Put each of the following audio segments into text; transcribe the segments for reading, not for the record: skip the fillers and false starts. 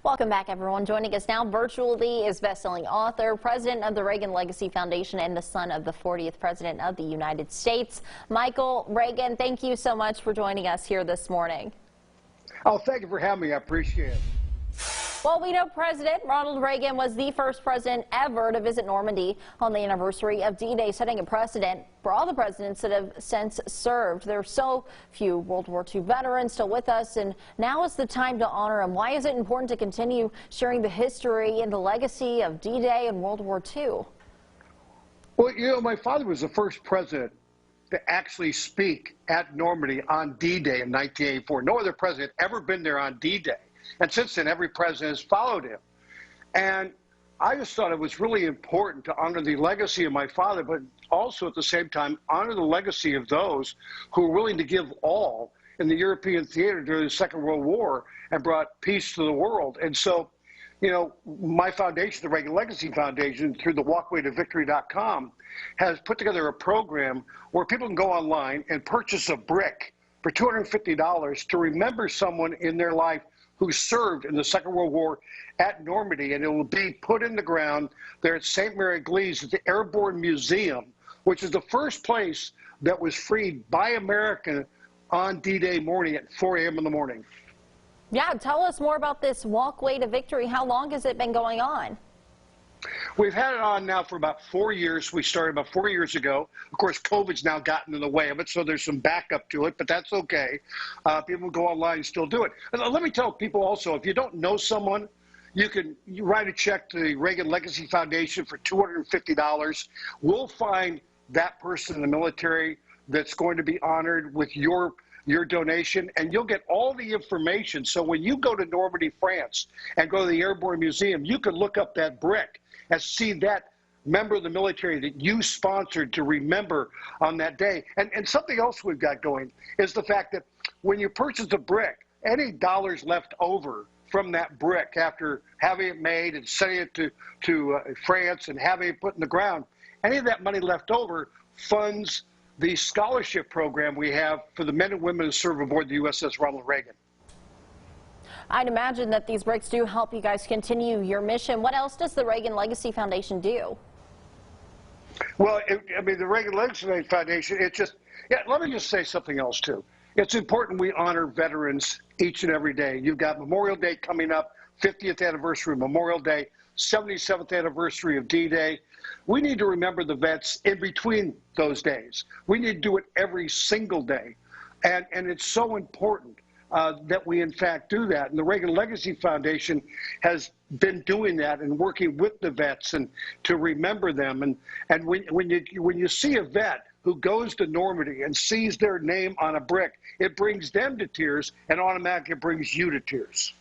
Welcome back, everyone. Joining us now virtually is best-selling author, president of the Reagan Legacy Foundation, and the son of the 40th President of the United States, Michael Reagan. Thank you so much for joining us here this morning. Oh, thank you for having me. I appreciate it. Well, we know President Ronald Reagan was the first president ever to visit Normandy on the anniversary of D-Day, setting a precedent for all the presidents that have since served. There are so few World War II veterans still with us, and now is the time to honor them. Why is it important to continue sharing the history and the legacy of D-Day and World War II? Well, you know, my father was the first president to actually speak at Normandy on D-Day in 1984. No other president ever been there on D-Day. And since then, every president has followed him. And I just thought it was really important to honor the legacy of my father, but also at the same time, honor the legacy of those who were willing to give all in the European theater during the Second World War and brought peace to the world. And so, you know, my foundation, the Reagan Legacy Foundation, through the Walkway to Victory.com, has put together a program where people can go online and purchase a brick for $250 to remember someone in their life who served in the Second World War at Normandy, and it will be put in the ground there at St. Mary Église at the Airborne Museum, which is the first place that was freed by America on D-Day morning at 4 a.m. in the morning. Yeah, tell us more about this Walkway to Victory. How long has it been going on? We've had it on now for about 4 years. We started about 4 years ago. Of course, COVID's now gotten in the way of it, so there's some backup to it, but that's okay. People go online and still do it. And let me tell people also, if you don't know someone, you write a check to the Reagan Legacy Foundation for $250. We'll find that person in the military that's going to be honored with your donation, and you'll get all the information. So when you go to Normandy, France, and go to the Airborne Museum, you can look up that brick and see that member of the military that you sponsored to remember on that day. And something else we've got going is the fact that when you purchase a brick, any dollars left over from that brick after having it made and sending it to France and having it put in the ground, any of that money left over funds the scholarship program we have for the men and women who serve aboard the USS Ronald Reagan. I'd imagine that these bricks do help you guys continue your mission. What else does the Reagan Legacy Foundation do? Well, I mean, the Reagan Legacy Foundation, let me just say something else, too. It's important we honor veterans each and every day. You've got Memorial Day coming up, 50th anniversary of Memorial Day, 77th anniversary of D-Day. We need to remember the vets in between those days. We need to do it every single day. And it's so important that we, in fact, do that. And the Reagan Legacy Foundation has been doing that and working with the vets and to remember them. And when you see a vet who goes to Normandy and sees their name on a brick, it brings them to tears and automatically brings you to tears.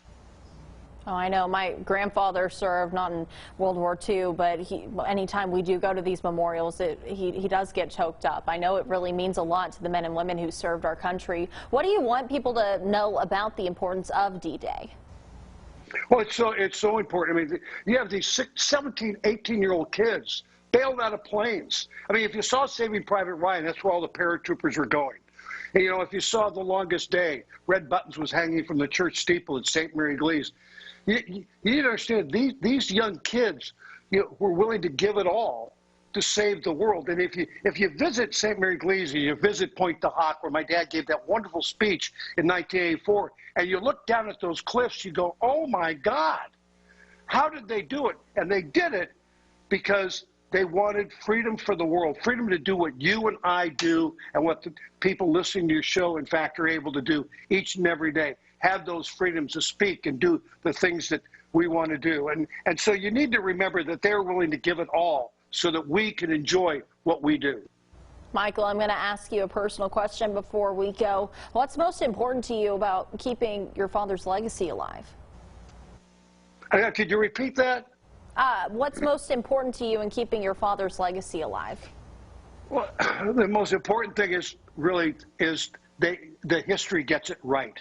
Oh, I know. My grandfather served, not in World War II, but anytime we do go to these memorials, he does get choked up. I know it really means a lot to the men and women who served our country. What do you want people to know about the importance of D-Day? Well, it's so important. I mean, you have these 17, 18-year-old kids bailed out of planes. I mean, if you saw Saving Private Ryan, that's where all the paratroopers were going. And, you know, if you saw The Longest Day, red buttons was hanging from the church steeple at St. Mary Église. You need to understand, these young kids, were willing to give it all to save the world. And if you visit St. Mary Église, you visit Pointe du Hoc, where my dad gave that wonderful speech in 1984, and you look down at those cliffs, you go, oh my God, how did they do it? And they did it because they wanted freedom for the world, freedom to do what you and I do and what the people listening to your show, in fact, are able to do each and every day. Have those freedoms to speak and do the things that we want to do. And so you need to remember that they're willing to give it all so that we can enjoy what we do. Michael, I'm going to ask you a personal question before we go. What's most important to you about keeping your father's legacy alive? Could you repeat that? What's most important to you in keeping your father's legacy alive? Well, the most important thing is the history gets it right.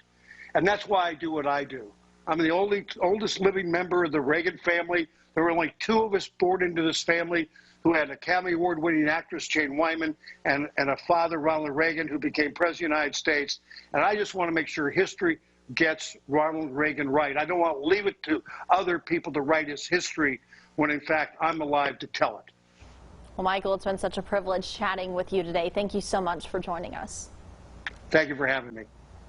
And that's why I do what I do. I'm the oldest living member of the Reagan family. There were only two of us born into this family who had an Academy Award-winning actress, Jane Wyman, and a father, Ronald Reagan, who became President of the United States. And I just want to make sure history gets Ronald Reagan right. I don't want to leave it to other people to write his history when, in fact, I'm alive to tell it. Well, Michael, it's been such a privilege chatting with you today. Thank you so much for joining us. Thank you for having me.